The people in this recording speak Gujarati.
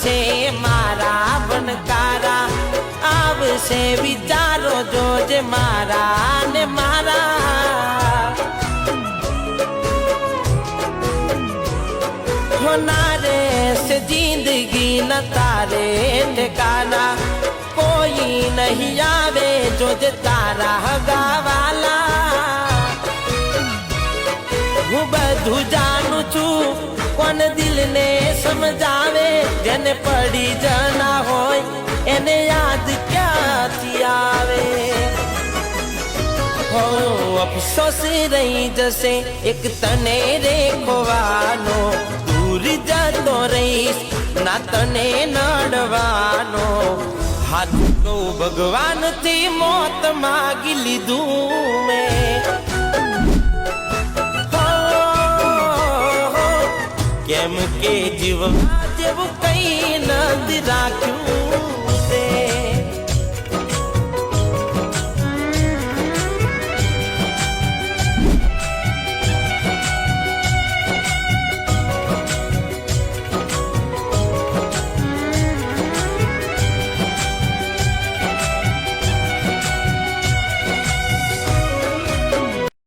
આવશે મારા બનકારા, આવશે વિચારો જોજે મારા ને મારા. હોનારે સે જિંદગી ન તારે ઠેકાના, કોઈ નહીં આવે જોજે તારા હગાવાલા. હું બધું જાણું છું, કોણ દિલને સમજાવે, જેને પડી જના હોય એને યાદ ક્યાંથી આવે. હો અફસોસ રહી જશે એક તને રે ખોવાનો, દૂર જતો રહીશ ના તને નડવાનો. હાથ કહું ભગવાનથી મોત માગી લીધું મેં. કેમ કે જીવવા જેવું કઈ નથી રાખ્યું